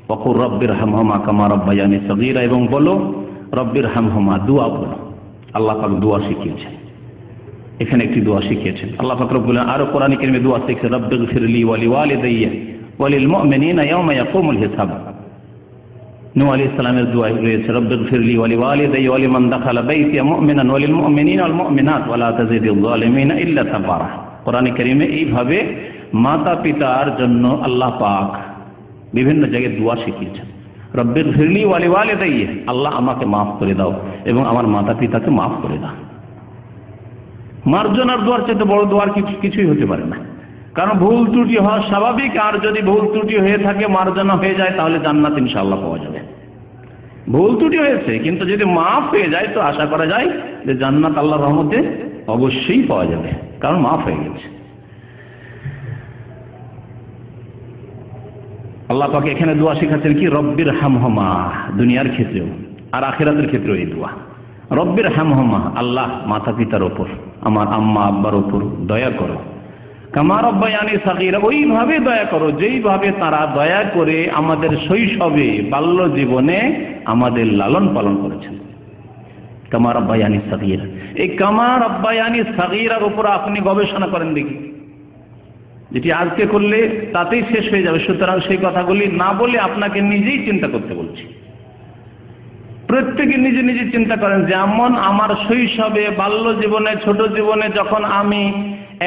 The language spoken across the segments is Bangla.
ওয়াকুর রব্বির হামহুমা কামা রাব্বায়ানি সগীরা, এবং বলো রব্বির হামহুমা, দোয়া বলো। আল্লাহ পাক দোয়া শিখিয়েছেন, এখানে একটি দোয়া শিখিয়েছেন আল্লাহ পাক রব্বুল আলামিন। আরো কোরআন কারীমে দোয়া শিখিয়েছেন, রব্বিগফিরলি ওয়া লিওয়ালিদাইয়া ওয়া লিল মুমিনিনা ইয়াওমা ইয়াকুমুল হিসাব। নূহ আলাইহিস সালামের দোয়া রয়েছে, রব্বিগফিরলি ওয়া লিওয়ালিদাইয়া ওয়া লিমান দাখালা বাইতিয়া মুমিনান ওয়া লিল মুমিনিনা ওয়াল মুমিনাত ওয়া লা তাজিদিল যালিমিনা ইল্লা তাবারা। কোরআন কারীমে এইভাবে মাতা পিতার জন্য আল্লাহ পাক বিভিন্ন জায়গায় দোয়া শিখিয়েছেন। রব্বিগফিরলি ওয়া লিওয়ালিদাইয়া, আল্লাহ আমাকে মাফ করে দাও এবং আমার মাতা পিতাকে মাফ করে দাও। মার্জনার দোয়ার চাইতে বড় দোয়ার কিছুই হতে পারে না, কারণ ভুল ত্রুটি হওয়া স্বাভাবিক, আর যদি ভুল ত্রুটি হয়ে থাকে মার্জনা হয়ে যায় তাহলে জান্নাত ইনশাআল্লাহ পাওয়া যাবে। ভুল ত্রুটি হয়েছে কিন্তু যদি মাফ হয়ে যায় তো আশা করা যায় যে জান্নাত আল্লাহর রহমতে অবশ্যই পাওয়া যাবে, কারণ মাফ হয়ে গেছে। আল্লাহ পাক এখানে দোয়া শেখাচ্ছেন কি, রব্বির হামহুমা, দুনিয়ার ক্ষেত্রেও আর আখিরাতের ক্ষেত্রেও এই দোয়া। রব্বির হামহুমা, আল্লাহ মাতা পিতার ওপর, আমার আম্মা আব্বার ওপর দয়া করো, কামা রাব্বায়ানি সগীরা, ওইভাবে দয়া করো যেইভাবে তারা দয়া করে আমাদের শৈশবে বাল্য জীবনে আমাদের লালন পালন করেছেন। কামা রাব্বায়ানি সগীরা, এই কামা রাব্বায়ানি সগীরার উপর আপনি গবেষণা করেন দেখি, যেটি আজকে করলে তাতেই শেষ হয়ে যাবে। সুতরাং সেই কথাগুলি না বলে আপনাকে নিজেই চিন্তা করতে বলছি। প্রত্যেকে নিজে নিজে চিন্তা করেন, যেমন আমার শৈশবে বাল্য জীবনে ছোট জীবনে যখন আমি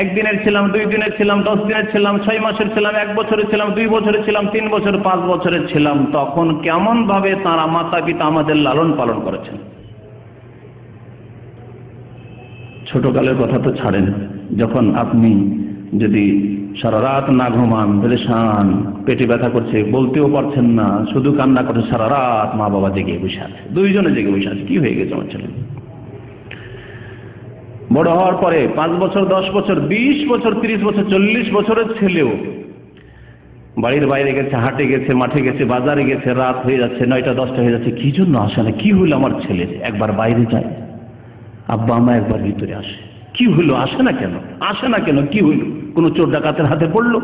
একদিনের ছিলাম, 2 দিনের ছিলাম, 10 দিনের ছিলাম, 6 মাসের ছিলাম, 1 বছরের ছিলাম, 2 বছরের ছিলাম, 3 বছর, 5 বছরের ছিলাম, তখন কেমন ভাবে তাঁরা মাতা পিতা আমাদের লালন পালন করেছেন। ছোটকালের কথা তো ছাড়েন, যখন আপনি যদি সারা রাত না ঘুমান, পেরেশান, পেটে ব্যথা করছে, বলতেও পারছেন না, শুধু কান্না করছে, সারা রাত মা বাবা জেগে বসে আছে, 2 জনে জেগে বসে আছে, কি হয়ে গেছে আমার ছেলে। বড় হওয়ার পরে 5 বছর, 10 বছর, 20 বছর, 30 বছর, 40 বছরের ছেলেও বাড়ির বাইরে গেছে, হাটে গেছে, মাঠে গেছে, বাজারে গেছে, রাত হয়ে যাচ্ছে, 9টা 10টা হয়ে যাচ্ছে, কি জন্য আসে না, কি হইল আমার ছেলে, একবার বাইরে যায়, আব্বা আমা একবার ভিতরে আসে, কি হইল, আসে না কেন, আসে না কেন, কি হইল, কোনো চোর ডাকাতের হাতে পড়লো,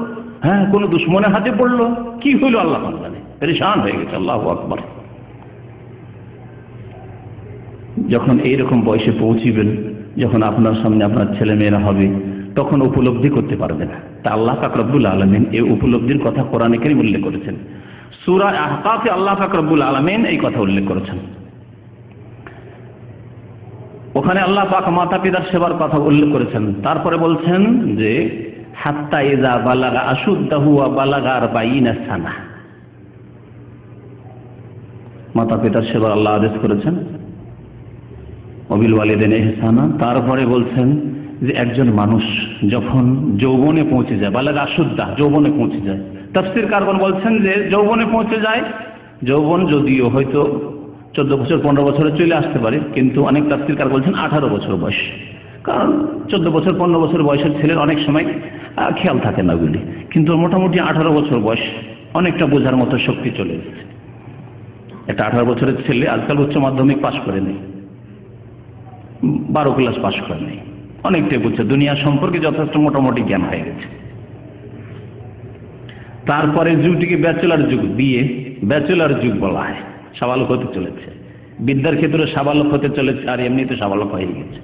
হ্যাঁ, কোনো দুশ্মনের হাতে পড়লো, কি হইল আল্লাহ জানে, পেরেশান হয়ে গেছে। আল্লাহু আকবার। যখন এইরকম বয়সে পৌঁছিবেন, যখন আপনার সামনে আপনার ছেলে মেয়েরা হবে, তখন উপলব্ধি করতে পারবেন। তা আল্লাহ পাক রব্বুল আলামিন এই উপলব্ধির কথা কোরআনে কারীমে উল্লেখ করেছেন। সূরা আহকাফে আল্লাহ পাক রব্বুল আলামিন এই কথা উল্লেখ করেছেন। ওখানে আল্লাহ পাক মাতা পিতার সেবার কথা উল্লেখ করেছেন, তারপরে বলছেন যে হাত্তা ইযা বালাগা আশুদ্দাহু ওয়া বালাগা 40 সানা, মাতা পিতার সেবা আল্লাহ আদেশ করেছেন, ওয়াবিল ওয়ালিদাইনি ইহসানা। তারপরে বলছেন যে একজন মানুষ যখন যৌবনে পৌঁছে যায়, বালাগা আশুদ্দাহ, যৌবনে পৌঁছে যায়, তাফসীরকারগণ বলছেন যে যৌবনে পৌঁছে যায়, যৌবন যদিও হয়তো 14 বছর 15 বছরে চলে আসতে পারে, কিন্তু অনেক তাফসীরকার বলছেন 18 বছর বয়স, কারণ 14 বছর 15 বছর বয়সের ছেলের অনেক সময় খেয়াল থাকে না ওগুলি, কিন্তু মোটামুটি 18 বছর বয়স অনেকটা বোঝার মতো শক্তি চলে এসেছে। একটা 18 বছরের ছেলে আজকাল উচ্চ মাধ্যমিক পাশ করে নেই, 12 ক্লাস পাশ করে নেই, অনেকটাই বুঝছে, দুনিয়া সম্পর্কে যথেষ্ট মোটামুটি জ্ঞান হয়ে গেছে। তারপরে যুগটিকে ব্যাচেলার যুগ, বিয়ে ব্যাচেলার যুগ বলা হয়, সাবালক হতে চলেছে, বিদ্যার ক্ষেত্রে সাবালক হতে চলেছে, আর এমনিতে সাবালক হয়ে গেছে।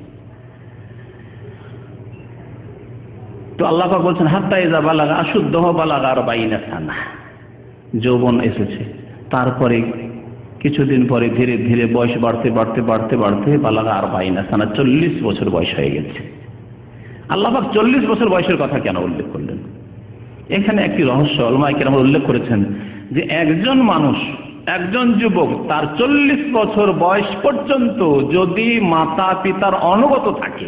তো আল্লাহ পাক বলছেন হাত্তা ইযা বালাগা আশুদ্দাহু বালাগা 40 সানা, যৌবন এসেছে, তারপরে কিছুদিন পরে ধীরে ধীরে বয়স বাড়তে বাড়তে বাড়তে বাড়তে বালাগা 40 সানা, 40 বছর বয়স হয়ে গেছে। আল্লাহ পাক 40 বছর বয়সের কথা কেন উল্লেখ করলেন? এখানে একটি রহস্য উলামায়ে কেরাম উল্লেখ করেছেন যে একজন মানুষ, একজন যুবক তার 40 বছর বয়স পর্যন্ত যদি মাতা পিতার অনুগত থাকে,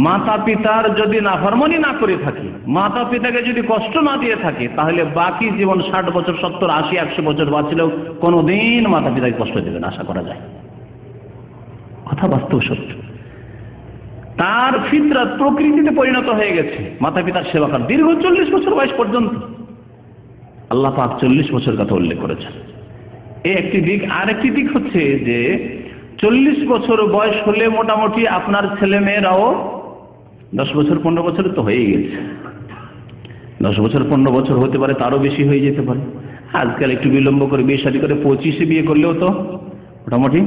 মাতা পিতার যদি নাফরমানি না করে থাকে, মাতা পিতাকে যদি কষ্ট না দিয়ে থাকে, তাহলে বাকি জীবন 60 বছর 70 80 100 বছর বাঁচলেও কোনোদিন মাতা পিতাকে কষ্ট দেবে না, আশা করা যায়। কথা বাস্তব সত্য। তার ফিতরাত প্রকৃতিতে পরিণত হয়ে গেছে মাতা পিতার সেবা করার, দীর্ঘ 40 বছর বয়স পর্যন্ত আল্লাহ পাক 40 বছর কথা উল্লেখ করেছেন। এই একটি দিক। আর একটি দিক হচ্ছে যে 40 বছর বয়স হলে মোটামুটি আপনার ছেলে মেয়েরাও 10 বছর 15 বছর তো হয়ে গেছে, 10 বছর 15 বছর হতে পারে, তারও বেশি হয়ে যেতে পারে। আজকাল একটু বিলম্ব করে বিয়ে শাদী করে 25-এ বিয়ে করলেও তো মোটামুটি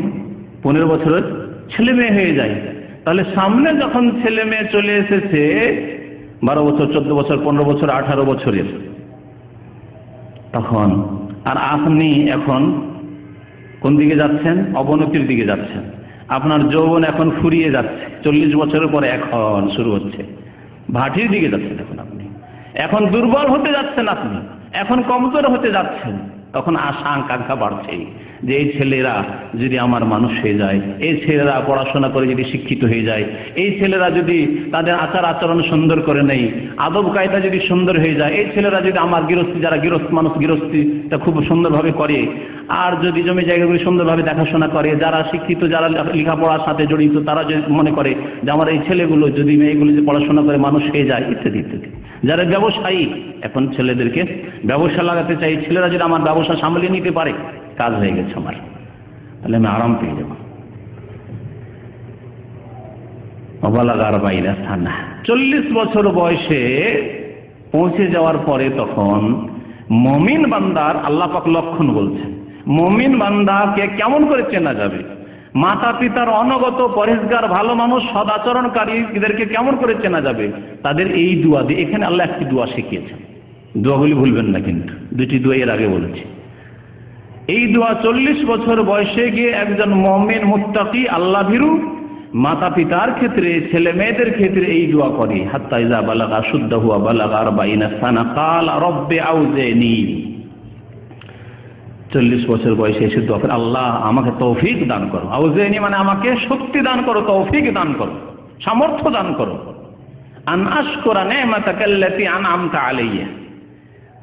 15 বছরের ছেলে মেয়ে হয়ে যায়। তাহলে সামনে যখন ছেলে মেয়ে চলে এসেছে 12 বছর, 14 বছর, 15 বছর, 18 বছরের, তখন আর আপনি এখন কোন দিকে যাচ্ছেন? অবনতির দিকে যাচ্ছেন। আপনার যৌবন এখন ফুরিয়ে যাচ্ছে, 40 বছরের পরে এখন শুরু হচ্ছে, ভাটির দিকে যাচ্ছেন এখন আপনি, এখন দুর্বল হতে যাচ্ছেন আপনি, এখন কমজোর হতে যাচ্ছেন। তখন আশা আকাঙ্ক্ষা বাড়ছে যে এই ছেলেরা যদি আমার মানুষ হয়ে যায়, এই ছেলেরা পড়াশোনা করে যদি শিক্ষিত হয়ে যায়, এই ছেলেরা যদি তাদের আচার আচরণ সুন্দর করে নেই, আদব কায়দা যদি সুন্দর হয়ে যায়, এই ছেলেরা যদি আমার গৃহস্থী, যারা গৃহস্থ মানুষ গৃহস্থীটা খুব সুন্দরভাবে করে, আর যদি জমি জায়গাগুলি সুন্দরভাবে দেখাশোনা করে, যারা শিক্ষিত, যারা লেখাপড়ার সাথে জড়িত, তারা যদি মনে করে যে আমার এই ছেলেগুলো যদি মেয়েগুলো যদি পড়াশোনা করে মানুষ হয়ে যায়, ইত্যাদি ইত্যাদি। যারা ব্যবসায়ী, এখন ছেলেদেরকে ব্যবসা লাগাতে চাই, ছেলেরা যদি আমার ব্যবসা সামলিয়ে নিতে পারে, কাজ হয়ে গেছে আমার, তাহলে আমি আরাম পেয়ে যাব। অবালাগার বাইরা থানা 40 বছর বয়সে পৌঁছে যাওয়ার পরে তখন মুমিন বান্দার আল্লাহ পাক লক্ষণ বলছেন। মুমিন বান্দাকে কেমন করে চেনা যাবে? মাতা পিতার অনগত, পরেশগার, ভালো মানুষ, সদাচরণকারীদেরকে কেমন করে চেনা যাবে? তাদের এই দোয়া দিয়ে, এখানে আল্লাহ একটি দোয়া শিখিয়েছেন, দোয়াগুলি ভুলবেন না কিন্তু, দুটি দোয়া এর আগে বলেছি। এই দোয়া 40 বছর বয়সে গিয়ে একজন মুমিন মুত্তাকি আল্লাহ ভীরু মাতা পিতার ক্ষেত্রে, ছেলে মেয়েদের ক্ষেত্রে এই দোয়া করে। হাত্তা ইযা বালাগা শুদ্দাহু ওয়া বালাগা 40 সানা ক্বালা রব্বি আউজিনি। 40 বছর বয়সে এসে দোয়া করে, আল্লাহ আমাকে তৌফিক দান করো। আউজিনি মানে আমাকে শক্তি দান করো, তৌফিক দান করো, সামর্থ্য দান করো। আন আশকুরা নি'মাতাকাল্লাতী আন'আমতা আলাইয়া,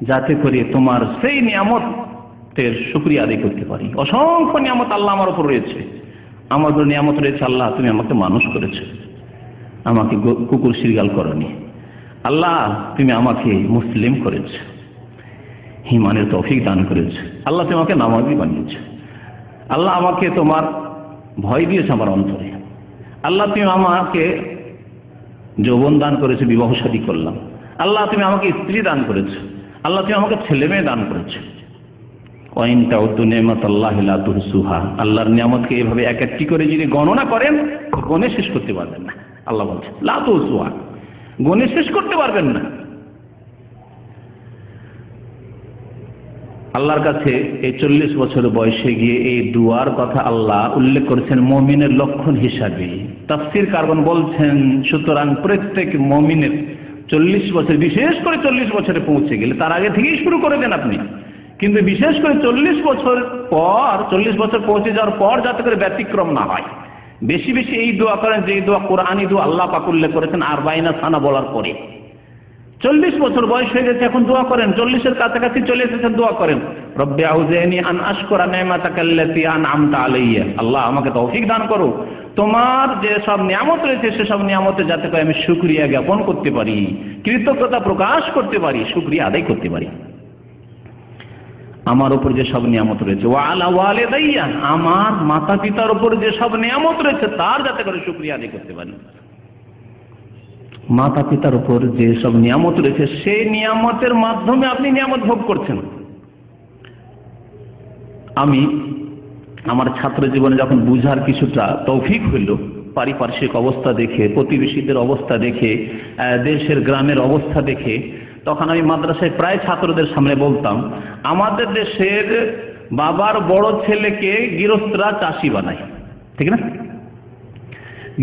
যাতে করে তোমার সেই নিয়ামতের শুকরিয়া আদায় করতে পারি। অসংখ্য নিয়ামত আল্লাহ আমার উপর রয়েছে, আমার উপর নিয়ামত রয়েছে। আল্লাহ তুমি আমাকে মানুষ করেছো, আমাকে কুকুর শিরগাল করনি। আল্লাহ তুমি আমাকে মুসলিম করেছো, ঈমানের তৌফিক দান করেছো। আল্লাহ তুমি আমাকে নামাজি বানিয়েছো। আল্লাহ আমাকে তোমার ভয় দিয়েছে আমার অন্তরে। আল্লাহ তুমি আমাকে যৌবন দান করেছো, বিবাহ শাদী করলাম। আল্লাহ তুমি আমাকে স্ত্রী দান করেছো। আল্লাহ তুমি আমাকে ছেলে মেয়ে দান করেছো। ওয়াইন তাউদ্দু নি'মাতাল্লাহি লা তুহসুহা, আল্লাহর নিয়ামতকে এভাবে এক একটি করে যদি গণনা করেন, গণে শেষ করতে পারবেন না। আল্লাহ বলছেন লা তুহসুহা, গণে শেষ করতে পারবেন না। আল্লাহর কাছে এই 40 বছর বয়সে গিয়ে এই দুয়ার কথা আল্লাহ উল্লেখ করেছেন মুমিনের লক্ষণ হিসাবে। তাফসীর কারগণ বলছেন, সুতরাং প্রত্যেক মুমিনের 40 বছর, বিশেষ করে 40 বছরে পৌঁছে গেলে, তার আগে থেকেই শুরু করে দেন আপনি, কিন্তু বিশেষ করে 40 বছর পর, 40 বছর পৌঁছে যাওয়ার পর যাতে করে ব্যতিক্রম না হয়, বেশি বেশি এই দোয়া করেন, যে দোয়া কোরআনী দোয়া আল্লাহ পাক উল্লেখ করেছেন 40 সানা বলার পরে। 40 বছর বয়স হয়ে গেছে, এখন দোয়া করেন, 40-এর কাছাকাছি চলে এসেছেন, দোয়া করেন রব্বি আউজিনি আন আশকুরা নি'মাতাকাল্লাতী আন'আমতা আলাইয়া, আল্লাহ আমাকে তৌফিক দান করো, তোমার যে সব নিয়ামত রয়েছে সেসব নিয়ামতে যাতে করে আমি শুকরিয়া জ্ঞাপন করতে পারি, কৃতজ্ঞতা প্রকাশ করতে পারি, শুকরিয়া আদায় করতে পারি। আমার উপর যে সব নিয়ামত রয়েছে, ওয়া আলা ওয়ালিদাইয়া, আমার মাতা পিতার উপর যে সব নিয়ামত রয়েছে তার যাতে করে শুকরিয়া আদায় করতে পারি। মাতা পিতার উপর যে সব নিয়ামত রয়েছে সেই নিয়ামতের মাধ্যমে আপনি নিয়ামত ভোগ করছেন। আমি আমার ছাত্র জীবনে যখন বুঝার কিছুটা তৌফিক হইল, পারিপার্শ্বিক অবস্থা দেখে, প্রতিবেশীদের অবস্থা দেখে, দেশের গ্রামের অবস্থা দেখে, তখন আমি মাদ্রাসায় প্রায় ছাত্রদের সামনে বলতাম, আমাদের দেশের বাবার বড় ছেলেকে গৃহস্থরা চাষি বানায়, ঠিক না?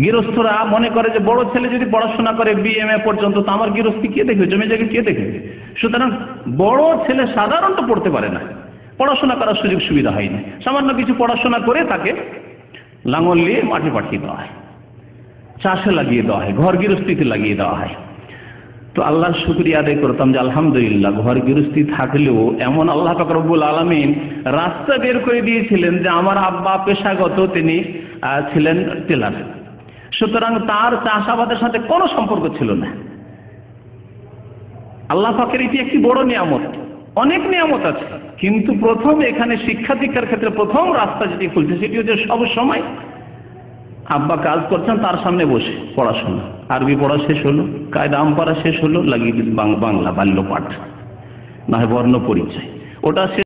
গৃহস্থরা মনে করে যে বড় ছেলে যদি পড়াশোনা করে BMA পর্যন্ত, তো আমার গৃহস্থী কে দেখবে, জমি জায়গা কে দেখবে? সুতরাং বড় ছেলে সাধারণত পড়তে পারে না, পড়াশোনা করার সুযোগ সুবিধা হয় না, সামান্য কিছু পড়াশোনা করে তাকে লাঙল নিয়ে মাঠে পাঠিয়ে দেওয়া হয়, চাষে লাগিয়ে দেওয়া হয়, ঘর গৃহস্থিতে লাগিয়ে দেওয়া হয়। তো আল্লাহর শুকরিয়া আদায় করতাম যে আলহামদুলিল্লাহ, ঘর গৃহস্থী থাকলেও এমন আল্লাহ পাক রব্বুল আলামিন রাস্তা বের করে দিয়েছিলেন যে আমার আব্বা পেশাগত তিনি ছিলেন টেলার, সুতরাং তার চাষাবাদের সাথে কোনো সম্পর্ক ছিল না। আল্লাহ পাকের এটি একটি বড় নিয়ামত, অনেক নিয়ামত আছে, কিন্তু প্রথম এখানে শিক্ষা দীক্ষার ক্ষেত্রে প্রথম রাস্তা যেটি খুলছে সেটি হচ্ছে সব সময় আব্বা কাজ করছেন, তার সামনে বসে পড়াশোনা, আরবি পড়া শেষ হলো, কায়দা আম পড়া শেষ হলো, লাগিয়ে বাংলা বাল্য পাঠ, না হয় বর্ণ পরিচয়, ওটা